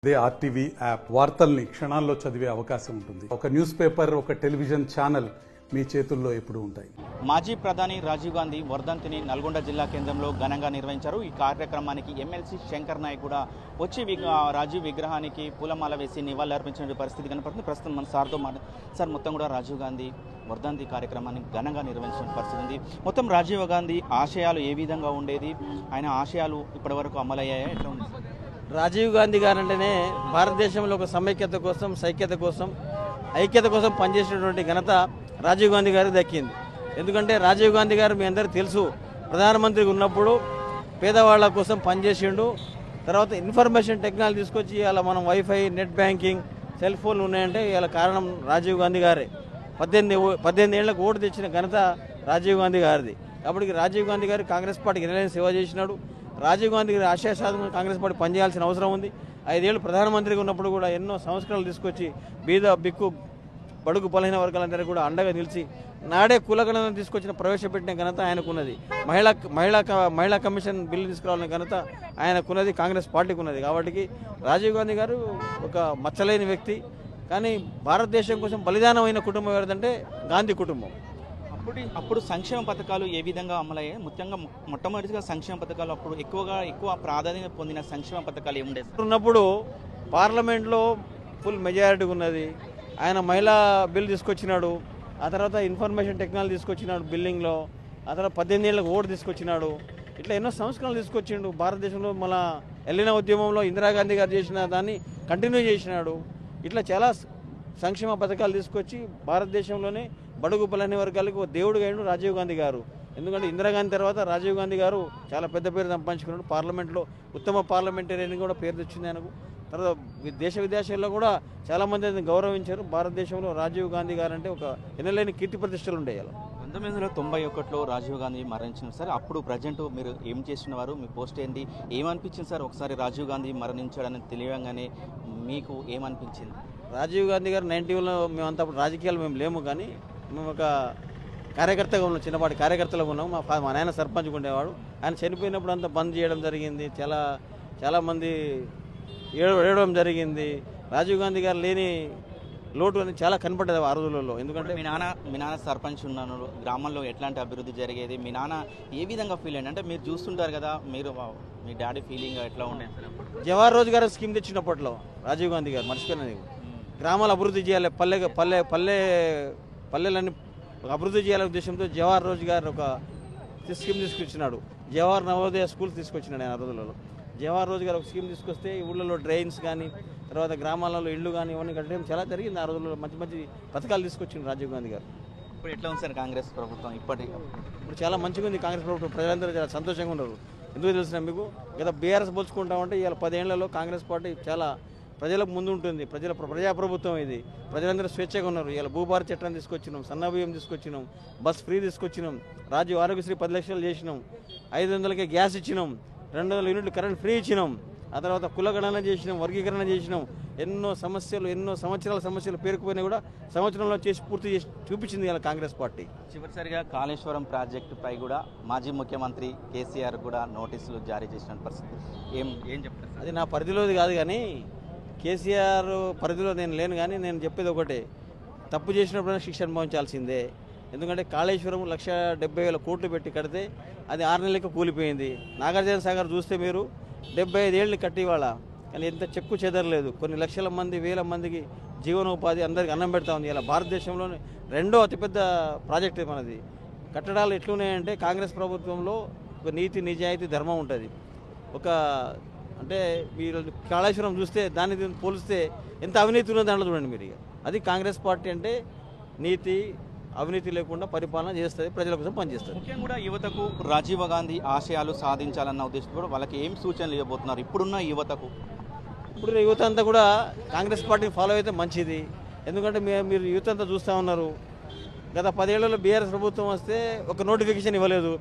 అదే RTV app వార్తల్ని క్షణాల్లో చదివే అవకాశం ఉంటుంది. ఒక న్యూస్ పేపర్, ఒక టెలివిజన్ ఛానల్ మీ చేతుల్లో ఎప్పుడూ ఉంటాయి. మాజీ ప్రధాని రాజీవ్ గాంధీ వర్ధంతిని నల్గొండ జిల్లా కేంద్రంలో ఘనంగా నిర్వహించారు. ఈ కార్యక్రమానికి ఎమ్మెల్సీ శంకర్ నాయక్ కూడా వచ్చి రాజీవ్ విగ్రహానికి పూలమాల వేసి నివాళులర్పించిన పరిస్థితి కనపడుతుంది. ప్రస్తుతం మన సార్తో సార్ మొత్తం కూడా రాజీవ్ గాంధీ వర్ధంతి కార్యక్రమాన్ని ఘనంగా నిర్వహించిన పరిస్థితి ఉంది. మొత్తం రాజీవ్ గాంధీ ఆశయాలు ఏ విధంగా ఉండేది, ఆయన ఆశయాలు ఇప్పటివరకు అమలయ్యాయా, ఎట్లా ఉంది? రాజీవ్ గాంధీ గారు అంటేనే భారతదేశంలో ఒక సమైక్యత కోసం, సైక్యత కోసం, ఐక్యత కోసం పనిచేసినటువంటి ఘనత రాజీవ్ గాంధీ గారికి దక్కింది. ఎందుకంటే రాజీవ్ గాంధీ గారు మీ అందరికీ తెలుసు, ప్రధానమంత్రిగా ఉన్నప్పుడు పేదవాళ్ల కోసం పనిచేసిండు. తర్వాత ఇన్ఫర్మేషన్ టెక్నాలజీ తీసుకొచ్చి ఇలా మనం వైఫై, నెట్ బ్యాంకింగ్, సెల్ ఫోన్లు ఉన్నాయంటే ఇలా కారణం రాజీవ్ గాంధీ గారే. 18 ఏళ్లకు ఓటు తెచ్చిన ఘనత రాజీవ్ గాంధీ గారిది. కాబట్టి రాజీవ్ గాంధీ గారు కాంగ్రెస్ పార్టీకి ఎన్నైనా సేవ చేసినాడు. రాజీవ్ గాంధీ గారి ఆశయ సాధన కాంగ్రెస్ పార్టీ పనిచేయాల్సిన అవసరం ఉంది. 5 ఏళ్ళు ప్రధానమంత్రిగా ఉన్నప్పుడు కూడా ఎన్నో సంస్కరణలు తీసుకొచ్చి బీద, బిక్కు, బడుగు, బలహీన వర్గాలందరికీ కూడా అండగా నిలిచి నాడే కులగణన తీసుకొచ్చిన ప్రవేశపెట్టిన ఘనత ఆయనకున్నది. మహిళా కమిషన్ బిల్లు తీసుకురావాలనే ఘనత ఆయనకున్నది, కాంగ్రెస్ పార్టీకి ఉన్నది. కాబట్టి రాజీవ్ గాంధీ గారు ఒక మచ్చలేని వ్యక్తి. కానీ భారతదేశం కోసం బలిదానమైన కుటుంబం ఎవరిదంటే గాంధీ కుటుంబం. అప్పుడు సంక్షేమ పథకాలు ఏ విధంగా అమలయ్యాయి? ముఖ్యంగా మొట్టమొదటిగా సంక్షేమ పథకాలు అప్పుడు ఎక్కువ ప్రాధాన్యత పొందిన సంక్షేమ పథకాలు ఏముండేది? ఉన్నప్పుడు పార్లమెంట్లో ఫుల్ మెజారిటీ ఉన్నది. ఆయన మహిళా బిల్ తీసుకొచ్చినాడు. ఆ తర్వాత ఇన్ఫర్మేషన్ టెక్నాలజీ తీసుకొచ్చినాడు బిల్లింగ్లో. ఆ తర్వాత 18 ఏళ్ళకు ఓటు తీసుకొచ్చినాడు. ఇట్లా ఎన్నో సంస్కరణలు తీసుకొచ్చిండు. భారతదేశంలో మన ఎల్లిన ఉద్యమంలో ఇందిరాగాంధీ గారు చేసిన దాన్ని కంటిన్యూ చేసినాడు. ఇట్లా చాలా సంక్షేమ పథకాలు తీసుకొచ్చి భారతదేశంలోనే బడుగు బలహీన వర్గాలకు దేవుడుగా అయ్యిండు రాజీవ్ గాంధీ గారు. ఎందుకంటే ఇందిరాగాంధీ తర్వాత రాజీవ్ గాంధీ గారు చాలా పెద్ద పేరు సంపాదించుకున్నాడు. పార్లమెంట్లో ఉత్తమ పార్లమెంటేరియన్ కూడా పేరు తెచ్చింది ఆయనకు. తర్వాత దేశ విదేశాల్లో కూడా చాలామంది ఆయన గౌరవించారు. భారతదేశంలో రాజీవ్ గాంధీ గారు అంటే ఒక ఎనలేని కీర్తి ప్రతిష్టలు ఉండేవి. 1991లో రాజీవ్ గాంధీ మరణించిన సార్. అప్పుడు ప్రజెంట్ మీరు ఏం చేస్తున్నవారు, మీ పోస్ట్ ఏంటి, ఏమనిపించింది సార్? ఒకసారి రాజీవ్ గాంధీ మరణించాడని తెలియగానే మీకు ఏమనిపించింది? రాజీవ్ గాంధీ గారు 90లో మేమంతా రాజకీయాలు మేము లేము, కానీ మేము ఒక కార్యకర్తగా ఉన్నాం, చిన్నపాటి కార్యకర్తలుగా ఉన్నాం. మా నాయన సర్పంచ్గా ఉండేవాడు. ఆయన చనిపోయినప్పుడు అంతా బంద్ చేయడం జరిగింది. చాలామంది ఏడవడం జరిగింది. రాజీవ్ గాంధీ గారు లేని లోటు అని చాలా కనపడ్డది ఆ రోజులలో. ఎందుకంటే మీ నాన్న సర్పంచ్ ఉన్నాను, గ్రామంలో ఎట్లాంటి అభివృద్ధి జరిగేది, మీ నాన్న ఏ విధంగా ఫీల్ అయ్యింది? అంటే మీరు చూస్తుంటారు కదా, మీ డాడీ ఫీలింగ్ ఎట్లా ఉండేది సార్? జవహర్ రోజ్గార్ స్కీమ్ తెచ్చినప్పట్లో రాజీవ్ గాంధీ గారు మర్చిపోయినది. గ్రామాలు అభివృద్ధి చేయాలి, పల్లెలన్నీ అభివృద్ధి చేయాలనే ఉద్దేశంతో జవహర్ రోజ్గార్ ఒక స్కీమ్ తీసుకొచ్చినాడు. జవహర్ నవోదయ స్కూల్స్ తీసుకొచ్చినాడు ఆయన ఆ రోజులలో. జవహర్ రోజ్గార్ ఒక స్కీమ్ తీసుకొస్తే ఈ ఊళ్ళలో డ్రైన్స్ కానీ, తర్వాత గ్రామాలలో ఇళ్ళు కానీ ఇవన్నీ కట్టడం చాలా జరిగింది. ఆ రోజుల్లో మంచి మంచి పథకాలు తీసుకొచ్చిండు రాజీవ్ గాంధీ గారు. ఇప్పుడు ఎట్లా ఉంది సార్ కాంగ్రెస్ ప్రభుత్వం? ఇప్పుడు చాలా మంచిగా ఉంది కాంగ్రెస్ ప్రభుత్వం. ప్రజలందరూ చాలా సంతోషంగా ఉన్నారు. ఎందుకు తెలిసిన మీకు, గత బీఆర్ఎస్ పోల్చుకుంటామంటే ఇవాళ 10 ఏళ్లలో కాంగ్రెస్ పార్టీ చాలా ప్రజలకు ముందు ఉంటుంది. ప్రజాప్రభుత్వం ఇది. ప్రజలందరూ స్వేచ్ఛగా ఉన్నారు. ఇలా భూభారత చట్టం తీసుకొచ్చినాం, సన్నబియ్యం తీసుకొచ్చినాం, బస్ ఫ్రీ తీసుకొచ్చినాం, రాజీవ్ ఆరోగ్యశ్రీ 10 లక్షలు చేసినాం, 500కే గ్యాస్ ఇచ్చినాం, 200 యూనిట్లు కరెంట్ ఫ్రీ ఇచ్చినాం. ఆ తర్వాత కులగణన చేసినాం, వర్గీకరణ చేసినాం. ఎన్నో సంవత్సరాల సమస్యలు పేరుకుపోయినా కూడా సంవత్సరంలో చేసి పూర్తి చేసి చూపించింది ఇలా కాంగ్రెస్ పార్టీ. చివరిసారిగా కాళేశ్వరం ప్రాజెక్టుపై కూడా మాజీ ముఖ్యమంత్రి కేసీఆర్ కూడా నోటీసులు జారీ చేసిన పరిస్థితి ఏం చెప్తారు? అది నా పరిధిలోది కాదు, కానీ కేసీఆర్ పరిధిలో నేను లేను. కానీ నేను చెప్పేది ఒకటే, తప్పు చేసినప్పుడైనా శిక్ష అనుభవించాల్సిందే. ఎందుకంటే కాళేశ్వరం 1,70,000 కోట్లు పెట్టి కడితే అది 6 నెలలకు కూలిపోయింది. నాగార్జున సాగర్ చూస్తే మీరు 75 ఏళ్ళు కట్టి వాళ్ళ, కానీ ఎంత చెక్కు చెదరలేదు. కొన్ని లక్షల మంది, వేల మందికి జీవనోపాధి, అందరికీ అన్నం పెడతా ఉంది. ఇలా భారతదేశంలోనే 2వ అతిపెద్ద ప్రాజెక్టు మనది. కట్టడాలు ఎట్లున్నాయంటే కాంగ్రెస్ ప్రభుత్వంలో ఒక నీతి, నిజాయితీ, ధర్మం ఉంటుంది. అంటే మీరు కాళేశ్వరం చూస్తే దాన్ని పోలిస్తే ఎంత అవినీతి ఉన్నదో దాంట్లో చూడండి మీరు. అది కాంగ్రెస్ పార్టీ అంటే నీతి, అవినీతి లేకుండా పరిపాలన చేస్తుంది, ప్రజల కోసం పనిచేస్తుంది. ముఖ్యంగా కూడా యువతకు రాజీవ్ గాంధీ ఆశయాలు సాధించాలన్న ఉద్దేశంతో వాళ్ళకి ఏం సూచనలు ఇవ్వబోతున్నారు ఇప్పుడున్న యువతకు? ఇప్పుడు యువత అంతా కూడా కాంగ్రెస్ పార్టీని ఫాలో అయితే మంచిది. ఎందుకంటే మీరు యువత అంతా చూస్తూ ఉన్నారు. గత 10 ఏళ్లలో బీఆర్ఎస్ ప్రభుత్వం వస్తే ఒక నోటిఫికేషన్ ఇవ్వలేదు.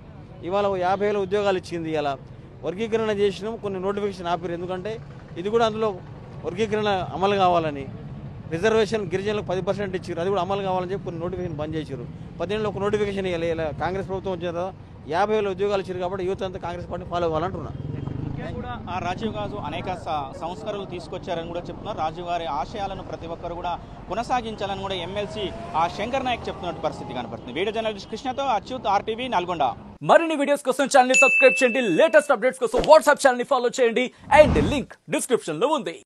ఇవాళ 50,000 ఉద్యోగాలు ఇచ్చింది. ఇలా వర్గీకరణ చేసినాం, కొన్ని నోటిఫికేషన్ ఆపారు. ఎందుకంటే ఇది కూడా అందులో వర్గీకరణ అమలు కావాలని. రిజర్వేషన్ గిరిజనులకు 10% ఇచ్చారు, అది కూడా అమలు కావాలని చెప్పి కొన్ని నోటిఫికేషన్ బంద్ చేశారు. 10 ఏళ్ళలో ఒక నోటిఫికేషన్ ఇవ్వాలి. ఇలా కాంగ్రెస్ ప్రభుత్వం వచ్చిన 50,000 ఉద్యోగాలు ఇచ్చారు. కాబట్టి యువత అంతా కాంగ్రెస్ పార్టీ ఫాలో అవ్వాలంటున్నా. కూడా ఆ రాజీవ్ గారు అనేక సంస్కరణలు తీసుకొచ్చారని కూడా చెప్తున్నారు. రాజీవ్ గారి ఆశయాలను ప్రతి ఒక్కరు కూడా కొనసాగించాలని కూడా ఎమ్మెల్సీ ఆ శంకర్ నాయక్ చెప్తున్నట్టు పరిస్థితి కనపడుతుంది. వీడియో జర్నలిస్ట్ కృష్ణతో అచ్యుత్, RTV నల్గొండ. మరిన్ని వీడియోస్ కోసం ఛానల్ ని సబ్స్క్రైబ్ చేయండి. లేటెస్ట్ అప్డేట్స్ కోసం వాట్సాప్ ఛానల్ ని ఫాలో చేయండి. అండ్ లింక్ డిస్క్రిప్షన్ లో ఉంది.